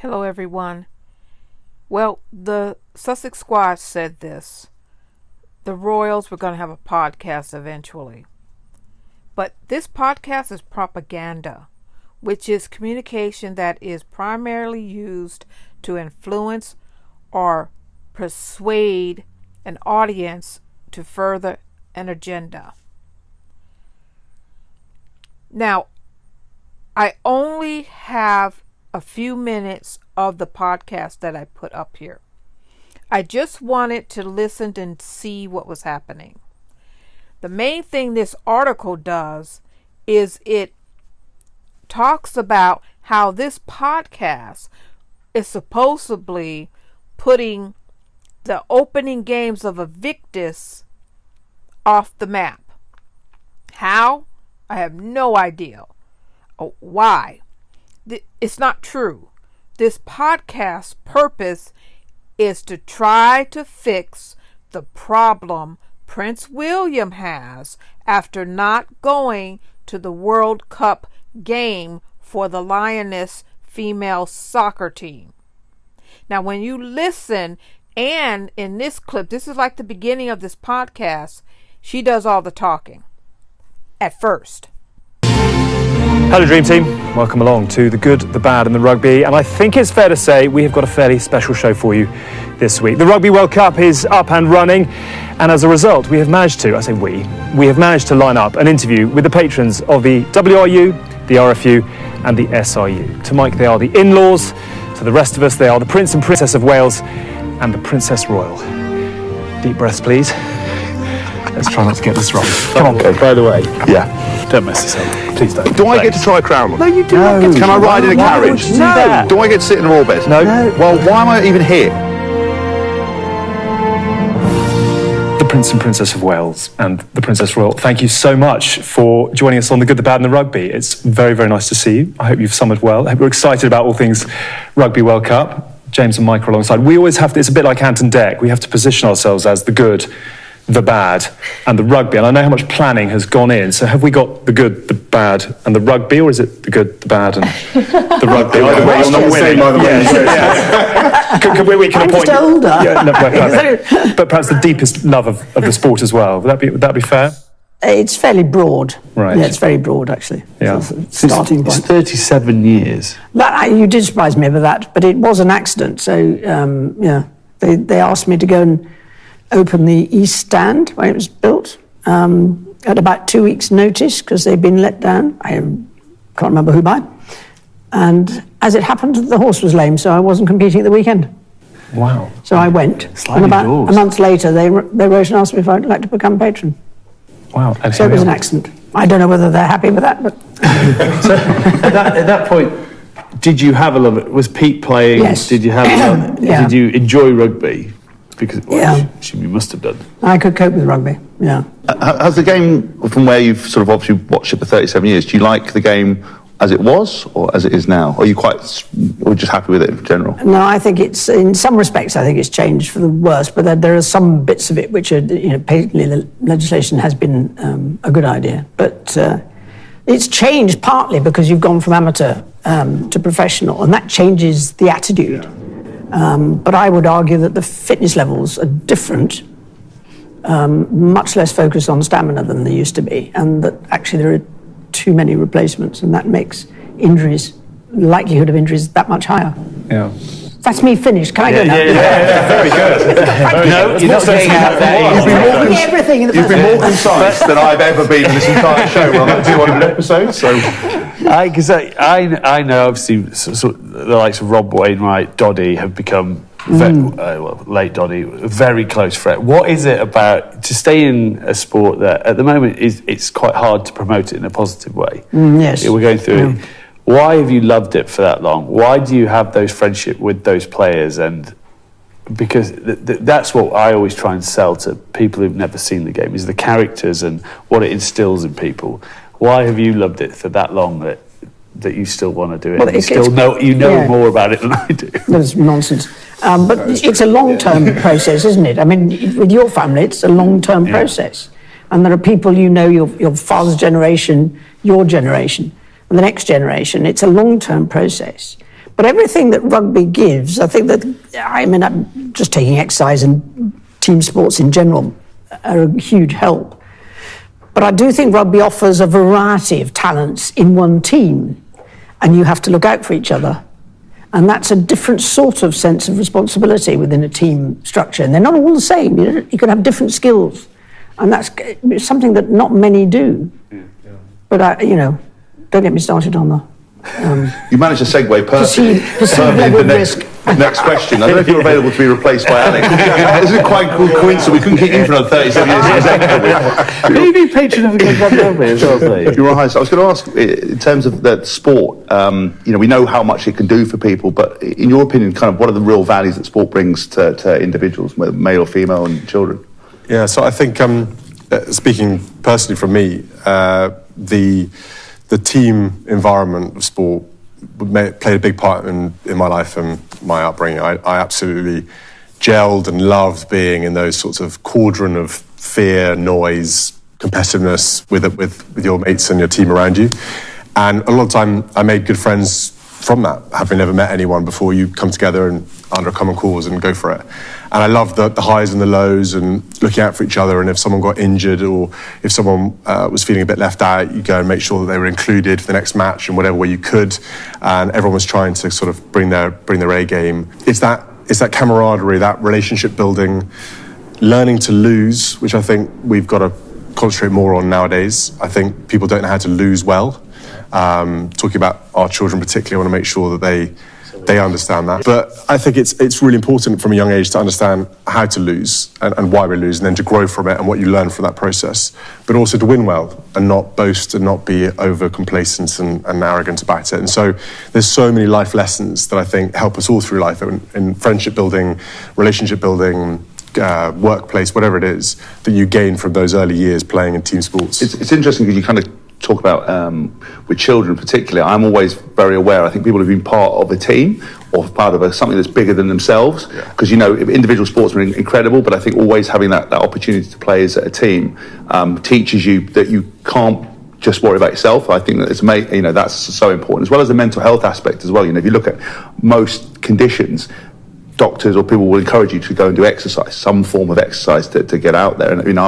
Hello, everyone. Well, the Sussex Squad said this. The Royals were going to have a podcast eventually. But this podcast is propaganda, which is communication that is primarily used to influence or persuade an audience to further an agenda. Now, I only have a few minutes of the podcast that I put up here. I just wanted to listen and see what was happening. The main thing this article does is it talks about how this podcast is supposedly putting the opening games of Invictus off the map. How? I have no idea. Why? It's not true. This podcast's purpose is to try to fix the problem Prince William has after not going to the World Cup game for the Lioness female soccer team. Now, when you listen, and in this clip, this is like the beginning of this podcast, she does all the talking at first. Hello Dream Team, welcome along to The Good, The Bad and The Rugby, and I think it's fair to say we have got a fairly special show for you this week. The Rugby World Cup is up and running, and as a result we have managed to line up an interview with the patrons of the WRU, the RFU and the SRU. To Mike they are the in-laws, to the rest of us they are the Prince and Princess of Wales and the Princess Royal. Deep breaths please. Let's try not to get this wrong. Come on. Okay, by the way, Don't mess this up. Please don't. do I get to try a crown? No, you do not get to. Can I ride in a Why carriage? would you do that? Do I get to sit in a royal bed? No. Well, why am I even here? The Prince and Princess of Wales and the Princess Royal, thank you so much for joining us on The Good, The Bad and The Rugby. It's very, very nice to see you. I hope you've summered well. I hope you're excited about all things Rugby World Cup. James and Mike are alongside. We always have to, it's a bit like Ant and Dec. We have to position ourselves as the good, the bad and the rugby, and I know how much planning has gone in. So have we got the good, the bad and the rugby, or is it the good, the bad and the rugby? Either way, you're not winning. We can I'm appoint just older. Yeah, no, but perhaps the deepest love of the sport as well. Would that be fair? It's fairly broad. Right. Yeah, it's very broad, actually. Yeah. So it's a starting It's point. 37 years. You did surprise me with that, but it was an accident. So, they asked me to go and open the East Stand when it was built at about 2 weeks' notice because they'd been let down. I can't remember who by. And as it happened, the horse was lame, so I wasn't competing at the weekend. Wow. So I went. Sliding And about doors. a month later, they wrote and asked me if I'd like to become patron. Wow. And So here it was we an are. accident. I don't know whether they're happy with that, but So at that point, did you have a love? Was Pete playing? Yes. Did you have? Yeah. Did you enjoy rugby? Because Yeah. you must have done. I could cope with rugby, yeah. Has the game, from where you've sort of obviously watched it for 37 years, do you like the game as it was or as it is now? Or are you or just happy with it in general? No, I think it's, in some respects, I think it's changed for the worse, but there are some bits of it which are, patently the legislation has been a good idea. But it's changed partly because you've gone from amateur to professional, and that changes the attitude. But I would argue that the fitness levels are different, much less focused on stamina than they used to be, and that actually there are too many replacements, and that makes likelihood of injuries that much higher. Yeah. That's me finished. Can I go now? Very good. No, you're not getting out there. Everything in the You've first been more concise than I've ever been in this entire show. We're on 200 episodes, so... Because I know obviously so the likes of Rob Wainwright, Doddy have become late Doddy, a very close friend. What is it about to stay in a sport that at the moment it's quite hard to promote it in a positive way? Yes. We're going through it. Why have you loved it for that long? Why do you have those friendship with those players? And because that's what I always try and sell to people who've never seen the game, is the characters and what it instills in people. Why have you loved it for that long that you still want to do it? Well, And you still know more about it than I do. That's nonsense. But it's a long-term process, isn't it? I mean, with your family, it's a long-term process. And there are people, your father's generation, your generation, and the next generation. It's a long-term process. But everything that rugby gives, I think that, I mean, I'm just taking exercise and team sports in general are a huge help. But I do think rugby offers a variety of talents in one team, and you have to look out for each other. And that's a different sort of sense of responsibility within a team structure. And they're not all the same. You can have different skills. And that's something that not many do. But, don't get me started on the... You managed to segue perfectly. The next question. I don't know if you're available to be replaced by Alex. This is quite a cool coincidence. We couldn't keep you for another 37 years. Can you be patron of the Good Bad Rugby as well, please? You're right. So I was going to ask, in terms of the sport, we know how much it can do for people, but in your opinion, kind of what are the real values that sport brings to individuals, whether male or female, and children? Yeah, so I think, speaking personally from me, the team environment of sport played a big part in my life and my upbringing. I absolutely gelled and loved being in those sorts of cauldron of fear, noise, competitiveness with your mates and your team around you. And a lot of the time I made good friends from that, having never met anyone before. You come together and under a common cause and go for it. And I loved the highs and the lows and looking out for each other. And if someone got injured or if someone was feeling a bit left out, you go and make sure that they were included for the next match in whatever way you could. And everyone was trying to sort of bring their A game. It's that camaraderie, that relationship building, learning to lose, which I think we've got to concentrate more on nowadays. I think people don't know how to lose well. Talking about our children particularly, I want to make sure that they understand that. But I think it's really important from a young age to understand how to lose and why we lose, and then to grow from it and what you learn from that process. But also to win well and not boast and not be over complacent and arrogant about it. And so there's so many life lessons that I think help us all through life in friendship building, relationship building, workplace, whatever it is, that you gain from those early years playing in team sports. It's interesting because you kind of talk about with children particularly. I'm always very aware. I think people have been part of a team or part of something that's bigger than themselves, because individual sports are incredible, but I think always having that opportunity to play as a team teaches you that you can't just worry about yourself. I think that that's so important, as well as the mental health aspect as well. If you look at most conditions, doctors or people will encourage you to go and do exercise, some form of exercise to get out there. And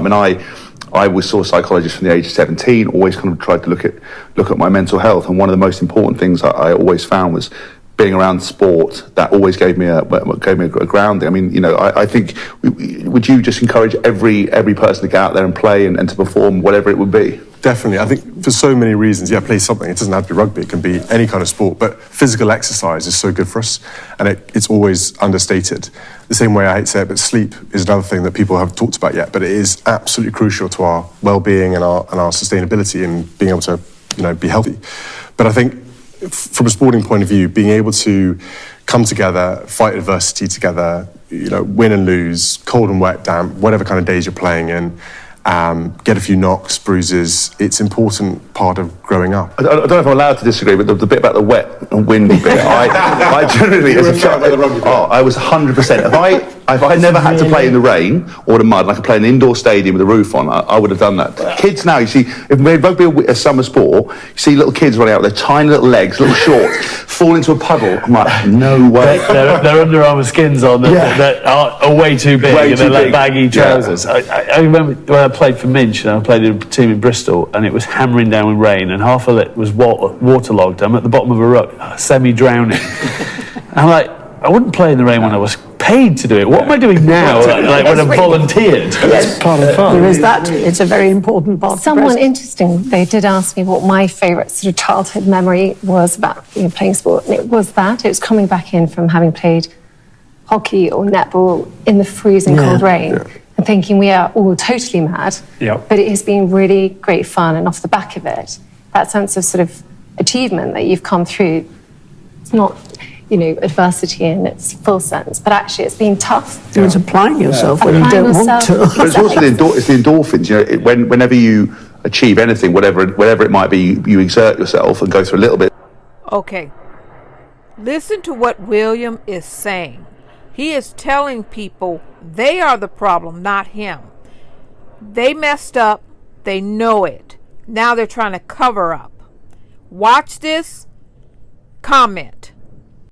I saw a psychologist from the age of 17, always kind of tried to look at my mental health. And one of the most important things I always found was being around sport. That always gave me a grounding. I mean, I think, would you just encourage every person to get out there and play and to perform whatever it would be? Definitely. I think for so many reasons, play something. It doesn't have to be rugby. It can be any kind of sport. But physical exercise is so good for us, and it's always understated. The same way I hate to say it, but sleep is another thing that people haven't talked about yet. But it is absolutely crucial to our well-being and our sustainability and being able to, be healthy. But I think from a sporting point of view, being able to come together, fight adversity together, win and lose, cold and wet, damp, whatever kind of days you're playing in. Get a few knocks, bruises. It's an important part of growing up. I don't know if I'm allowed to disagree, but the bit about the wet and windy bit, I generally, as a child, I was 100%. If I never had to play in the rain or the mud, and I could play in an indoor stadium with a roof on, I would have done that. Kids now, you see, if rugby a summer sport, you see little kids running out with their tiny little legs, little shorts, fall into a puddle. I'm like, no way. Their Under Armour skins on that are way too big, and they're like baggy trousers. I remember when I played for Minch, and I played in a team in Bristol, and it was hammering down with rain, and half of it was waterlogged. I'm at the bottom of a ruck, semi-drowning. I'm like, I wouldn't play in the rain when I was paid to do it. What am I doing now? Like when I've volunteered? Yes, part of fun. There is that. It's a very important part. Someone interesting, they did ask me what my favourite sort of childhood memory was about playing sport, and it was that. It was coming back in from having played hockey or netball in the freezing cold rain and thinking we are all totally mad. But it has been really great fun, and off the back of it, that sense of sort of achievement that you've come through. It's not adversity in its full sense, but actually it's been tough. It's applying yourself when you don't want to. But it's also the endorphins. Whenever you achieve anything, whatever it might be, you exert yourself and go through a little bit. Okay. Listen to what William is saying. He is telling people they are the problem, not him. They messed up. They know it. Now they're trying to cover up. Watch this. Comment.